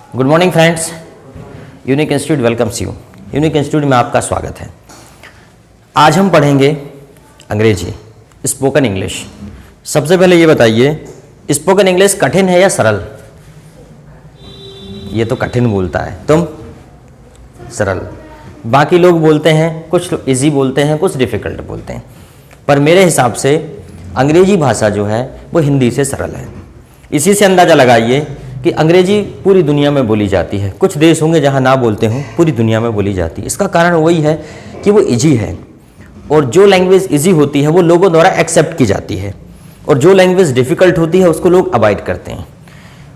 Good morning friends, unique institute welcomes you. Unique institute में आपका स्वागत है। आज हम पढ़ेंगे अंग्रेजी, स्पोकन इंग्लिश। सबसे पहले ये बताइए, स्पोकन इंग्लिश कठिन है या सरल? ये तो कठिन बोलता है, तुम सरल। बाकी लोग बोलते हैं, कुछ इजी बोलते हैं, कुछ डिफ़िकल्ट बोलते हैं, पर मेरे हिसाब से अंग्रेजी भाषा जो है वो हिंदी से सरल है। इसी से अंदाज़ा लगाइए कि अंग्रेजी पूरी दुनिया में बोली जाती है। कुछ देश होंगे जहाँ ना बोलते हों, पूरी दुनिया में बोली जाती है। इसका कारण वही है कि वो इजी है, और जो लैंग्वेज इजी होती है वो लोगों द्वारा एक्सेप्ट की जाती है, और जो लैंग्वेज डिफ़िकल्ट होती है उसको लोग अवॉइड करते हैं।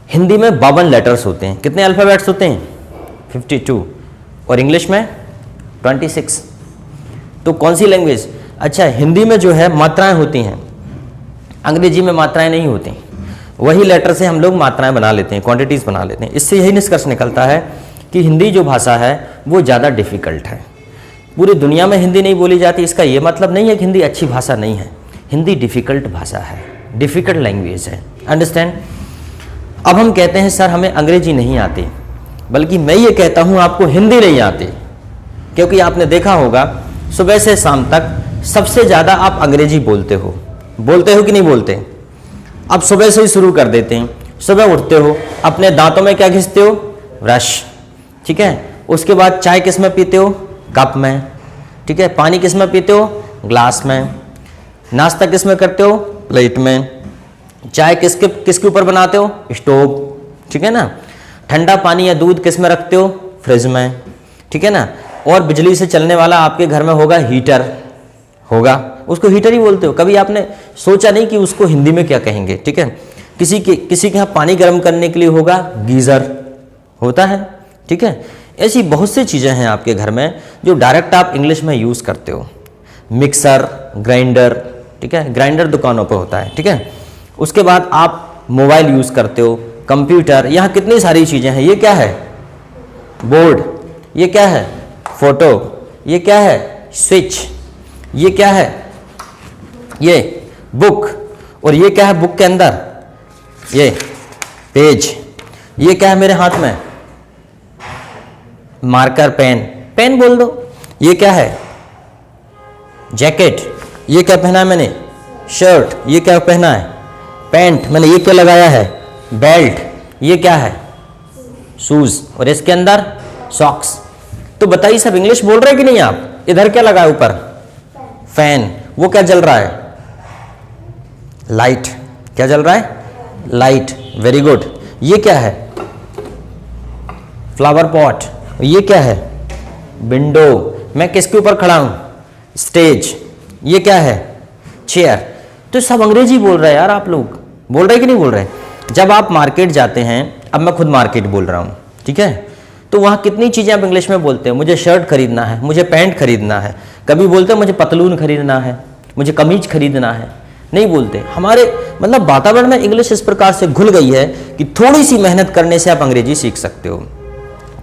हिंदी में 52 लेटर्स होते हैं। कितने अल्फ़ाबेट्स होते हैं? 52। और इंग्लिश में 26। तो कौन सी लैंग्वेज? अच्छा, हिंदी में जो है मात्राएं होती हैं, अंग्रेजी में मात्राएं नहीं होती। वही लेटर से हम लोग मात्राएं बना लेते हैं, क्वांटिटीज़ बना लेते हैं। इससे यही निष्कर्ष निकलता है कि हिंदी जो भाषा है वो ज़्यादा डिफ़िकल्ट है। पूरी दुनिया में हिंदी नहीं बोली जाती, इसका ये मतलब नहीं है कि हिंदी अच्छी भाषा नहीं है। हिंदी डिफ़िकल्ट भाषा है, डिफ़िकल्ट लैंग्वेज है। अंडरस्टैंड? अब हम कहते हैं सर हमें अंग्रेजी नहीं आती, बल्कि मैं ये कहता हूँ आपको हिंदी नहीं आती, क्योंकि आपने देखा होगा सुबह से शाम तक सबसे ज़्यादा आप अंग्रेजी बोलते हो कि नहीं बोलते? अब सुबह से ही शुरू कर देते हैं। सुबह उठते हो, अपने दांतों में क्या घिसते हो? ब्रश, ठीक है। उसके बाद चाय किस में पीते हो? कप में, ठीक है। पानी किस में पीते हो? ग्लास में। नाश्ता किस में करते हो? प्लेट में। चाय किसके ऊपर बनाते हो? स्टोव, ठीक है ना। ठंडा पानी या दूध किस में रखते हो? फ्रिज में, ठीक है ना। और बिजली से चलने वाला आपके घर में होगा हीटर, होगा, उसको हीटर ही बोलते हो। कभी आपने सोचा नहीं कि उसको हिंदी में क्या कहेंगे, ठीक है। किसी के यहाँ पानी गर्म करने के लिए होगा गीज़र, होता है, ठीक है। ऐसी बहुत सी चीज़ें हैं आपके घर में जो डायरेक्ट आप इंग्लिश में यूज़ करते हो। मिक्सर, ग्राइंडर, ठीक है। ग्राइंडर दुकानों पर होता है, ठीक है। उसके बाद आप मोबाइल यूज़ करते हो, कंप्यूटर, यहाँ कितनी सारी चीज़ें हैं। ये क्या है? बोर्ड। ये क्या है? फोटो। ये क्या है? स्विच। ये क्या है? ये बुक। और ये क्या है बुक के अंदर? ये पेज। ये क्या है मेरे हाथ में? Marker, pen. पेन बोल दो। ये क्या है? जैकेट। ये क्या पहना है मैंने? शर्ट। ये क्या पहना है? पैंट। मैंने ये क्या लगाया है? बेल्ट। ये क्या है? शूज। और इसके अंदर सॉक्स। तो बताइए सब इंग्लिश बोल रहे हैं कि नहीं आप? इधर क्या लगा है ऊपर? फैन। वो क्या जल रहा है? लाइट। क्या जल रहा है? लाइट। Very good. ये क्या है? Flower pot. ये क्या है? विंडो। मैं किसके ऊपर खड़ा हूं? स्टेज। ये क्या है? चेयर। तो सब अंग्रेजी बोल रहे हैं यार। आप लोग बोल रहे कि नहीं बोल रहे? जब आप मार्केट जाते हैं, अब मैं खुद मार्केट बोल रहा हूं, ठीक है, तो वहाँ कितनी चीज़ें आप इंग्लिश में बोलते हैं। मुझे शर्ट खरीदना है, मुझे पैंट खरीदना है। कभी बोलते हैं मुझे पतलून खरीदना है, मुझे कमीज खरीदना है। नहीं बोलते। हमारे मतलब वातावरण में इंग्लिश इस प्रकार से घुल गई है कि थोड़ी सी मेहनत करने से आप अंग्रेजी सीख सकते हो।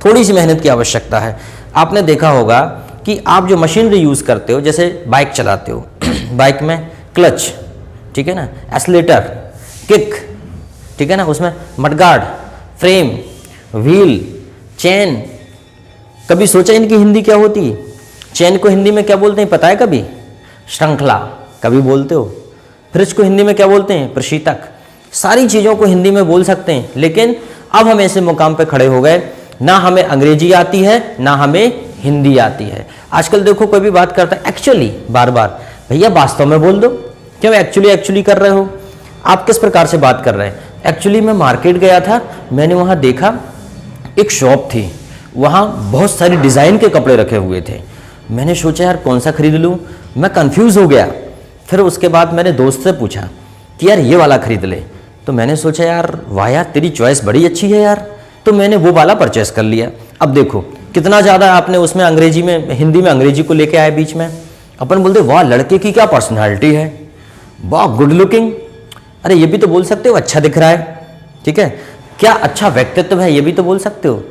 थोड़ी सी मेहनत की आवश्यकता है। आपने देखा होगा कि आप जो मशीनरी यूज़ करते हो, जैसे बाइक चलाते हो, बाइक में क्लच, ठीक है ना, एक्सीलेटर, किक, ठीक है ना, उसमें मडगार्ड, फ्रेम, व्हील, चेन। कभी सोचा इनकी हिंदी क्या होती है? चेन को हिंदी में क्या बोलते हैं पता है? कभी श्रृंखला कभी बोलते हो। फ्रिज को हिंदी में क्या बोलते हैं? प्रशीतक। सारी चीज़ों को हिंदी में बोल सकते हैं, लेकिन अब हम ऐसे मुकाम पे खड़े हो गए, ना हमें अंग्रेजी आती है ना हमें हिंदी आती है। आजकल देखो कोई भी बात करता है एक्चुअली, बार बार, भैया वास्तव में बोल दो। क्यों एक्चुअली कर रहे हो? आप किस प्रकार से बात कर रहे हैं? एक्चुअली मैं मार्केट गया था, मैंने वहाँ देखा एक शॉप थी, वहाँ बहुत सारी डिज़ाइन के कपड़े रखे हुए थे। मैंने सोचा यार कौन सा खरीद लूँ, मैं कंफ्यूज हो गया। फिर उसके बाद मैंने दोस्त से पूछा कि यार ये वाला खरीद ले। तो मैंने सोचा यार वाह यार तेरी चॉइस बड़ी अच्छी है यार, तो मैंने वो वाला परचेस कर लिया। अब देखो कितना ज़्यादा आपने उसमें अंग्रेजी में, हिंदी में अंग्रेजी को लेके आए बीच में। अपन बोलते वाह लड़के की क्या पर्सनैलिटी है, वाह गुड लुकिंग। अरे ये भी तो बोल सकते हो अच्छा दिख रहा है, ठीक है, क्या अच्छा व्यक्तित्व है, ये भी तो बोल सकते हो।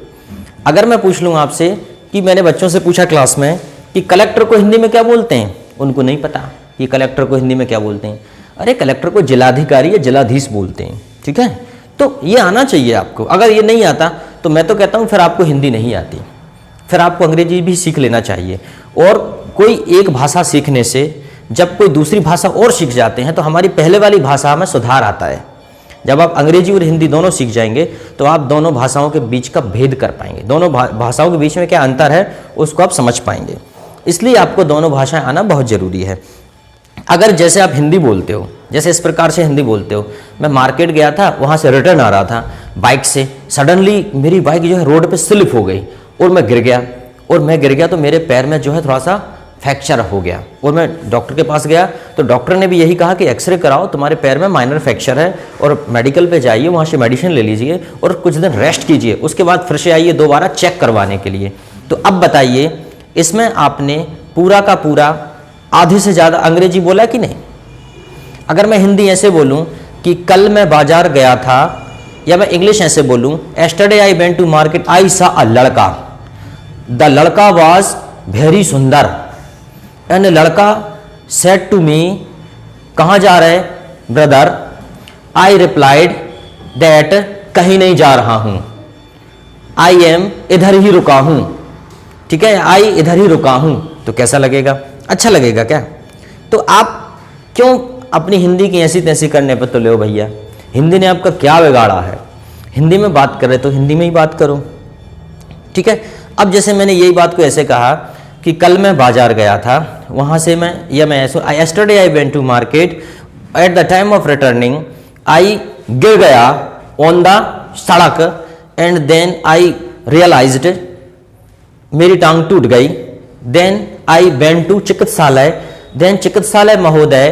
अगर मैं पूछ लूँ आपसे कि मैंने बच्चों से पूछा क्लास में कि कलेक्टर को हिंदी में क्या बोलते हैं, उनको नहीं पता कि कलेक्टर को हिंदी में क्या बोलते हैं। अरे कलेक्टर को जिलाधिकारी या जिलाधीश बोलते हैं, ठीक है। तो ये आना चाहिए आपको। अगर ये नहीं आता तो मैं तो कहता हूँ फिर आपको हिंदी नहीं आती, फिर आपको अंग्रेजी भी सीख लेना चाहिए। और कोई एक भाषा सीखने से जब कोई दूसरी भाषा और सीख जाते हैं तो हमारी पहले वाली भाषा में सुधार आता है। जब आप अंग्रेजी और हिंदी दोनों सीख जाएंगे तो आप दोनों भाषाओं के बीच का भेद कर पाएंगे, दोनों भाषाओं के बीच में क्या अंतर है उसको आप समझ पाएंगे। इसलिए आपको दोनों भाषाएं आना बहुत ज़रूरी है। अगर जैसे आप हिंदी बोलते हो, जैसे इस प्रकार से हिंदी बोलते हो, मैं मार्केट गया था, वहाँ से रिटर्न आ रहा था बाइक से, सडनली मेरी बाइक जो है रोड पे स्लिप हो गई और मैं गिर गया, और मैं गिर गया तो मेरे पैर में जो है थोड़ा सा फ्रैक्चर हो गया, और मैं डॉक्टर के पास गया तो डॉक्टर ने भी यही कहा कि एक्सरे कराओ, तुम्हारे पैर में माइनर फ्रैक्चर है और मेडिकल पे जाइए, वहाँ से मेडिसिन ले लीजिए और कुछ दिन रेस्ट कीजिए, उसके बाद फिर से आइए दोबारा चेक करवाने के लिए। तो अब बताइए इसमें आपने पूरा का पूरा आधे से ज़्यादा अंग्रेजी बोला कि नहीं। अगर मैं हिंदी ऐसे बोलूँ कि कल मैं बाजार गया था, या मैं इंग्लिश ऐसे बोलूँ yesterday I went to market I saw a लड़का, द लड़का वॉज वेरी सुंदर एंड लड़का सेड टू मी, कहाँ जा रहे ब्रदर, आई रिप्लाइड दैट कहीं नहीं जा रहा हूँ, आई एम इधर ही रुका हूँ। ठीक है, आई इधर ही रुका हूँ। तो कैसा लगेगा, अच्छा लगेगा क्या। तो आप क्यों अपनी हिंदी की ऐसी तैसी करने पर तो ले हो भैया, हिंदी ने आपका क्या बिगाड़ा है, हिंदी में बात कर रहे तो हिंदी में ही बात करो। ठीक है, अब जैसे मैंने यही बात को ऐसे कहा कि कल मैं बाजार गया था, वहाँ से मैं ऐसे yesterday I went to market, at the time of returning I गिर गया on the सड़क and then I realized मेरी टांग टूट गई, then I went to चिकित्सालय, then चिकित्सालय महोदय,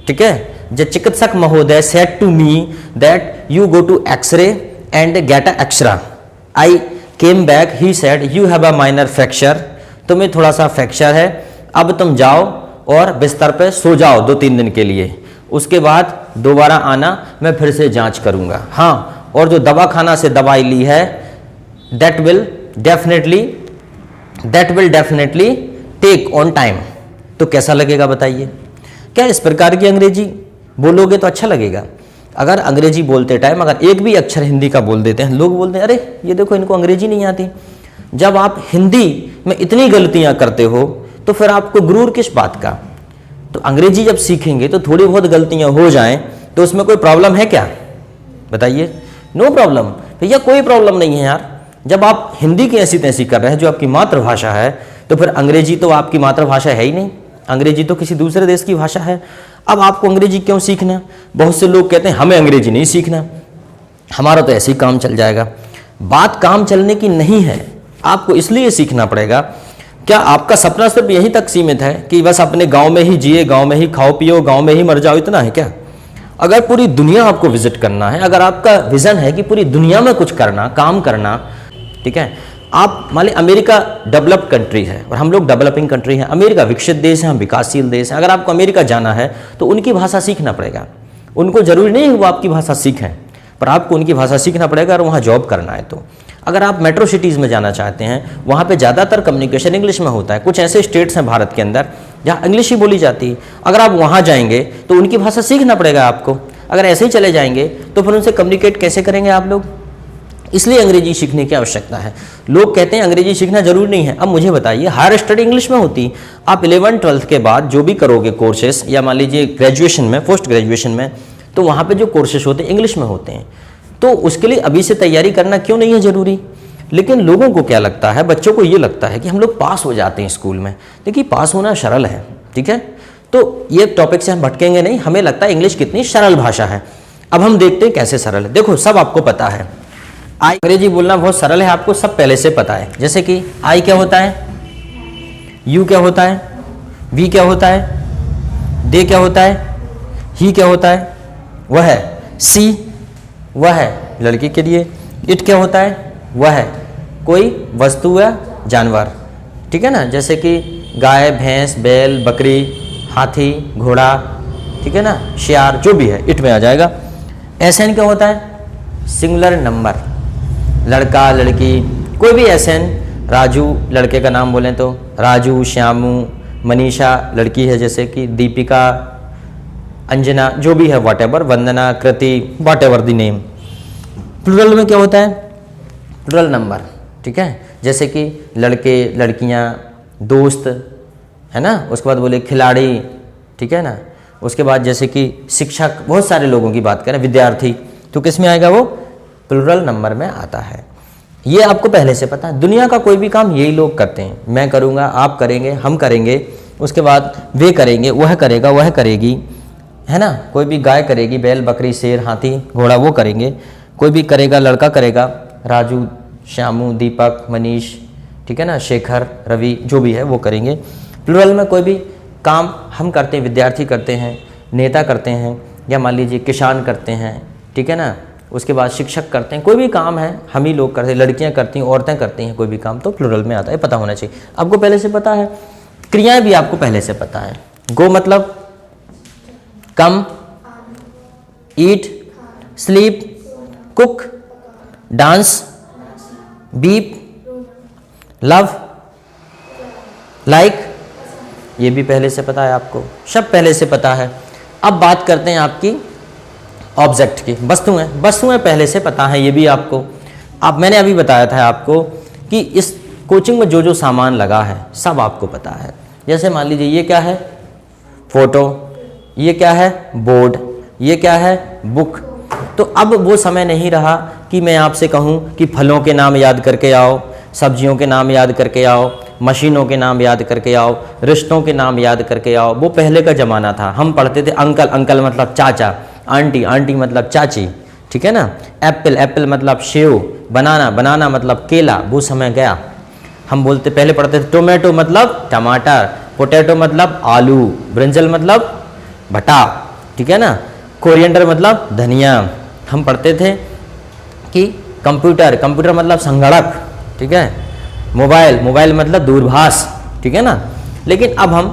ठीक है, जो चिकित्सक महोदय said to me that you go to X-ray and get a extra. I came back, he said you have a minor fracture, तुम्हें थोड़ा सा फ्रैक्चर है, अब तुम जाओ और बिस्तर पे सो जाओ 2-3 दिन के लिए, उसके बाद दोबारा आना, मैं फिर से जांच करूंगा। हाँ, और जो दवा खाना से दवाई ली है that will definitely take on time. तो कैसा लगेगा बताइए, क्या इस प्रकार की अंग्रेजी बोलोगे तो अच्छा लगेगा। अगर अंग्रेजी बोलते टाइम अगर एक भी अक्षर हिंदी का बोल देते हैं, लोग बोलते हैं अरे ये देखो इनको अंग्रेजी नहीं आती। जब आप हिंदी में इतनी गलतियां करते हो तो फिर आपको गुरूर किस बात का। तो अंग्रेजी जब सीखेंगे तो थोड़ी बहुत गलतियां हो जाएं तो उसमें कोई प्रॉब्लम है क्या, बताइए। नो प्रॉब्लम भैया, कोई प्रॉब्लम नहीं है यार। जब आप हिंदी की ऐसी तैसी कर रहे हैं जो आपकी मातृभाषा है, तो फिर अंग्रेजी तो आपकी मातृभाषा है ही नहीं, अंग्रेजी तो किसी दूसरे देश की भाषा है। अब आपको अंग्रेजी क्यों सीखना। बहुत से लोग कहते हैं हमें अंग्रेजी नहीं सीखना, हमारा तो ऐसे ही काम चल जाएगा। बात काम चलने की नहीं है, आपको इसलिए सीखना पड़ेगा। क्या आपका सपना सिर्फ यहीं तक सीमित है कि बस अपने गांव में ही जिए, गांव में ही खाओ पियो, गांव में ही मर जाओ, इतना है क्या। अगर पूरी दुनिया आपको विजिट करना है, अगर आपका विजन है कि पूरी दुनिया में कुछ करना, काम करना, ठीक है। आप मान लीजिए अमेरिका डेवलप्ड कंट्री है और हम लोग डेवलपिंग कंट्री है, अमेरिका विकसित देश है, हम विकासशील देश है। अगर आपको अमेरिका जाना है तो उनकी भाषा सीखना पड़ेगा। उनको जरूरी नहीं है वो आपकी भाषा सीखें, पर आपको उनकी भाषा सीखना पड़ेगा और वहाँ जॉब करना है। तो अगर आप मेट्रो सिटीज़ में जाना चाहते हैं, वहाँ पे ज़्यादातर कम्युनिकेशन इंग्लिश में होता है। कुछ ऐसे स्टेट्स हैं भारत के अंदर जहाँ इंग्लिश ही बोली जाती है। अगर आप वहाँ जाएंगे तो उनकी भाषा सीखना पड़ेगा आपको। अगर ऐसे ही चले जाएंगे तो फिर उनसे कम्युनिकेट कैसे करेंगे आप लोग। इसलिए अंग्रेजी सीखने की आवश्यकता है। लोग कहते हैं अंग्रेजी सीखना जरूरी नहीं है। अब मुझे बताइए, हायर स्टडी इंग्लिश में होती, आप 11th-12th के बाद जो भी करोगे कोर्सेस, या मान लीजिए ग्रेजुएशन में, पोस्ट ग्रेजुएशन में, तो वहाँ पे जो कोर्सेस होते हैं इंग्लिश में होते हैं। तो उसके लिए अभी से तैयारी करना क्यों नहीं है जरूरी। लेकिन लोगों को क्या लगता है, बच्चों को ये लगता है कि हम लोग पास हो जाते हैं स्कूल में। देखिए पास होना सरल है, ठीक है। तो ये टॉपिक से हम भटकेंगे नहीं, हमें लगता है इंग्लिश कितनी सरल भाषा है। अब हम देखते हैं कैसे सरल है। देखो सब आपको पता है, आई अंग्रेजी बोलना बहुत सरल है, आपको सब पहले से पता है। जैसे कि आई क्या होता है, यू क्या होता है, वी क्या होता है, दे क्या होता है, ही क्या होता है, वह है, सी वह है लड़की के लिए, इट क्या होता है, वह है कोई वस्तु या जानवर, ठीक है ना। जैसे कि गाय, भैंस, बैल, बकरी, हाथी, घोड़ा, ठीक है ना, शियार, जो भी है इट में आ जाएगा। एसएन क्या होता है, सिंगुलर नंबर, लड़का, लड़की, कोई भी एसएन, राजू लड़के का नाम बोलें तो राजू, श्यामू, मनीषा लड़की है जैसे कि दीपिका, अंजना, जो भी है whatever, Vandana, Kriti, whatever the name. Plural में क्या होता है, प्लुरल नंबर, ठीक है। जैसे कि लड़के, लड़कियां, दोस्त, है ना। उसके बाद बोले खिलाड़ी, ठीक है ना। उसके बाद जैसे कि शिक्षक, बहुत सारे लोगों की बात करें, विद्यार्थी, तो किस में आएगा? वो प्लुरल नंबर में आता है। ये आपको पहले से पता है। दुनिया का कोई भी काम यही लोग करते हैं, मैं करूँगा, आप करेंगे, हम करेंगे, उसके बाद वे करेंगे, वह करेगा, वह करेगी, है ना। कोई भी गाय करेगी, बैल, बकरी, शेर, हाथी, घोड़ा, वो करेंगे। कोई भी करेगा, लड़का करेगा, राजू, श्यामू, दीपक, मनीष, ठीक है ना, शेखर, रवि, जो भी है वो करेंगे। प्लुरल में कोई भी काम हम करते हैं, विद्यार्थी करते हैं, नेता करते हैं, या मान लीजिए किसान करते हैं, ठीक है ना। उसके बाद शिक्षक करते हैं, कोई भी काम है हम ही लोग करते हैं, लड़कियां करती हैं, औरतें करती हैं, कोई भी काम तो प्लुरल में आता है, पता होना चाहिए। आपको पहले से पता है। क्रियाएं भी आपको पहले से पता है। गो मतलब come, eat, sleep, cook, dance, beep, love, like, ये भी पहले से पता है आपको, सब पहले से पता है। अब बात करते हैं आपकी ऑब्जेक्ट की, वस्तुएं। वस्तुएं पहले से पता है, ये भी आपको। अब मैंने अभी बताया था आपको कि इस कोचिंग में जो जो सामान लगा है सब आपको पता है। जैसे मान लीजिए ये क्या है? फोटो। ये क्या है? बोर्ड। ये क्या है? बुक। तो अब वो समय नहीं रहा कि मैं आपसे कहूँ कि फलों के नाम याद करके आओ, सब्जियों के नाम याद करके आओ, मशीनों के नाम याद करके आओ, रिश्तों के नाम याद करके आओ। वो पहले का ज़माना था। हम पढ़ते थे अंकल, अंकल मतलब चाचा, आंटी, आंटी मतलब चाची, ठीक है ना। एप्पल, एप्पल मतलब सेव, बनाना, बनाना मतलब केला, वो समय गया। हम बोलते पहले पढ़ते थे टोमेटो मतलब टमाटर, पोटैटो मतलब आलू, ब्रिंजल मतलब भटा, ठीक है ना। कोरिएंडर मतलब धनिया। हम पढ़ते थे कि कंप्यूटर, कंप्यूटर मतलब संगणक, ठीक है। मोबाइल, मोबाइल मतलब दूरभाष, ठीक है ना। लेकिन अब हम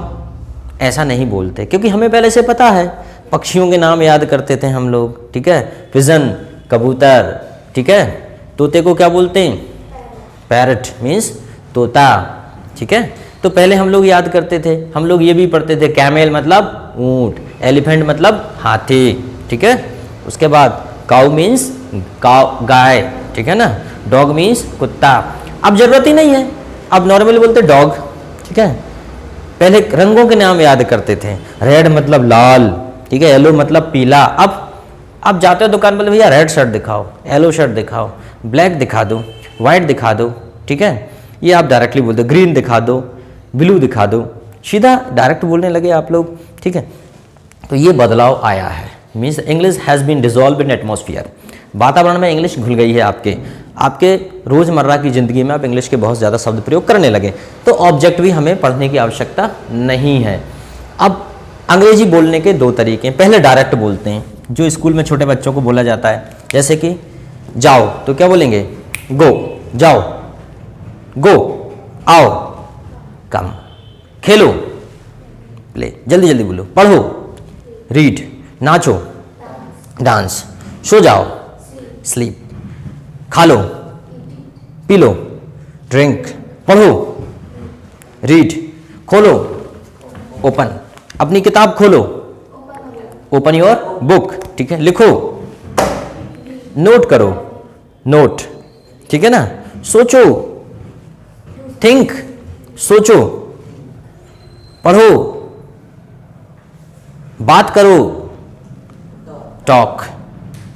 ऐसा नहीं बोलते क्योंकि हमें पहले से पता है। पक्षियों के नाम याद करते थे हम लोग, ठीक है। पिजन, कबूतर, ठीक है। तोते को क्या बोलते हैं? पैरट मीन्स तोता, ठीक है। तो पहले हम लोग याद करते थे। हम लोग ये भी पढ़ते थे कैमेल मतलब ऊंट, एलिफेंट मतलब हाथी, ठीक है। उसके बाद काऊ मीन्स गाय, ठीक है ना। डॉग मीन्स कुत्ता। अब जरूरत ही नहीं है, अब नॉर्मली बोलते डॉग, ठीक है। पहले रंगों के नाम याद करते थे। रेड मतलब लाल, ठीक है। येलो मतलब पीला। अब जाते हो दुकान पर, भैया रेड शर्ट दिखाओ, येलो शर्ट दिखाओ, ब्लैक दिखा दो, वाइट दिखा दो, ठीक है। ये आप डायरेक्टली बोल दो, ग्रीन दिखा दो, ब्लू दिखा दो, सीधा डायरेक्ट बोलने लगे आप लोग, ठीक है। तो ये बदलाव आया है। Means English has been dissolve in atmosphere. वातावरण में इंग्लिश घुल गई है। आपके रोज़मर्रा की ज़िंदगी में आप इंग्लिश के बहुत ज़्यादा शब्द प्रयोग करने लगे, तो ऑब्जेक्ट भी हमें पढ़ने की आवश्यकता नहीं है। अब अंग्रेजी बोलने के दो तरीके हैं। पहले डायरेक्ट बोलते हैं, जो स्कूल में छोटे बच्चों को बोला जाता है। जैसे कि जाओ तो क्या बोलेंगे? गो, जाओ, गो, आओ, कम, खेलो, प्ले, जल्दी जल्दी बोलो, पढ़ो, रीड, नाचो, डांस, सो जाओ, स्लीप, खा लो, पी लो, ड्रिंक, पढ़ो, रीड, खोलो, ओपन, अपनी किताब खोलो, ओपन योर बुक, ठीक है। लिखो, नोट करो, नोट, ठीक है ना। सोचो, थिंक, सोचो, पढ़ो, बात करो, टॉक,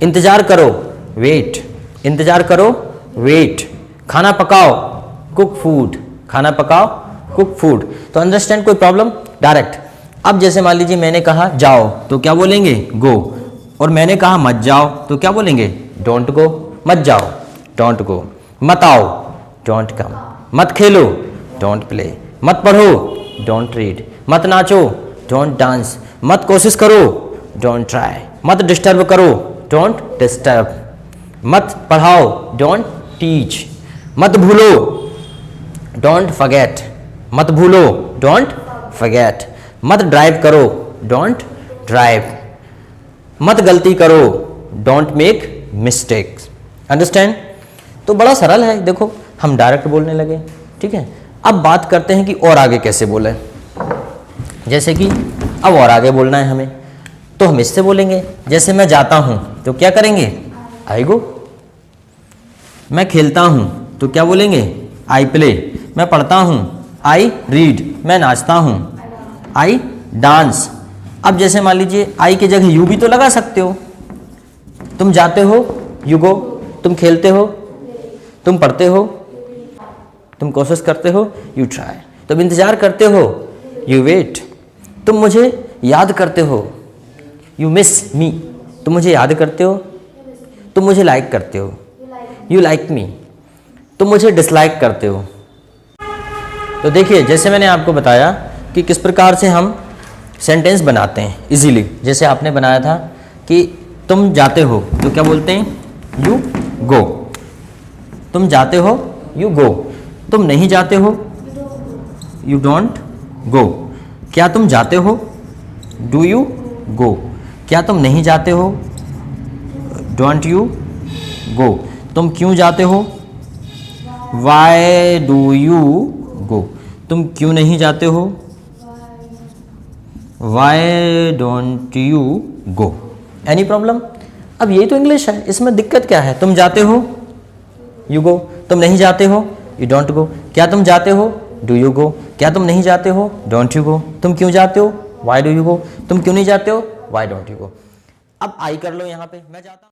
इंतजार करो, वेट, इंतजार करो, वेट, खाना पकाओ, कुक फूड, खाना पकाओ, कुक फूड। तो अंडरस्टैंड? कोई प्रॉब्लम? डायरेक्ट। अब जैसे मान लीजिए मैंने कहा जाओ तो क्या बोलेंगे? गो। और मैंने कहा मत जाओ तो क्या बोलेंगे? Don't go. मत जाओ, डोंट गो। मत आओ, डोंट कम। मत खेलो, डोंट प्ले। मत पढ़ो, डोंट रीड। मत नाचो, डोंट डांस। मत कोशिश करो, डोंट ट्राई। मत डिस्टर्ब करो, डोंट डिस्टर्ब। मत पढ़ाओ, डोंट टीच। मत भूलो, डोंट फॉरगेट। मत भूलो, डोंट फॉरगेट। मत ड्राइव करो, डोंट ड्राइव। मत गलती करो, डोंट मेक मिस्टेक्स। अंडरस्टैंड? तो बड़ा सरल है। देखो हम डायरेक्ट बोलने लगे, ठीक है। अब बात करते हैं कि और आगे कैसे बोले। जैसे कि अब और आगे बोलना है हमें, तो हम इससे बोलेंगे। जैसे मैं जाता हूं तो क्या करेंगे? आई गो। मैं खेलता हूँ तो क्या बोलेंगे? I play. मैं पढ़ता हूँ, आई रीड। मैं नाचता हूँ, आई डांस। अब जैसे मान लीजिए आई की जगह यू भी तो लगा सकते हो। तुम जाते हो, यू गो। तुम खेलते हो, तुम पढ़ते हो, तुम कोशिश करते हो, यू ट्राई। तुम इंतजार करते हो, यू वेट। तुम मुझे याद करते हो, यू मिस मी। तुम मुझे याद करते हो, तुम मुझे लाइक करते हो, यू लाइक मी। तुम मुझे डिसलाइक करते हो। तो देखिए, जैसे मैंने आपको बताया कि किस प्रकार से हम सेंटेंस बनाते हैं इजीली। जैसे आपने बनाया था कि तुम जाते हो तो क्या बोलते हैं? You go. तुम जाते हो, यू गो। तुम नहीं जाते हो, यू डोंट गो। क्या तुम जाते हो? Do you go. क्या तुम नहीं जाते हो? Don't you go. तुम क्यों जाते हो? Why do you go. तुम क्यों नहीं जाते हो? Why don't you go. Any problem? अब यही तो इंग्लिश है, इसमें दिक्कत क्या है? तुम जाते हो, यू गो। तुम नहीं जाते हो, यू डोंट गो। क्या तुम जाते हो? Do you go. क्या तुम नहीं जाते हो? Don't you go. तुम क्यों जाते हो? Why do you go. तुम क्यों नहीं जाते हो? Why don't you go. अब आई कर लो यहाँ पे, मैं जाता हूँ।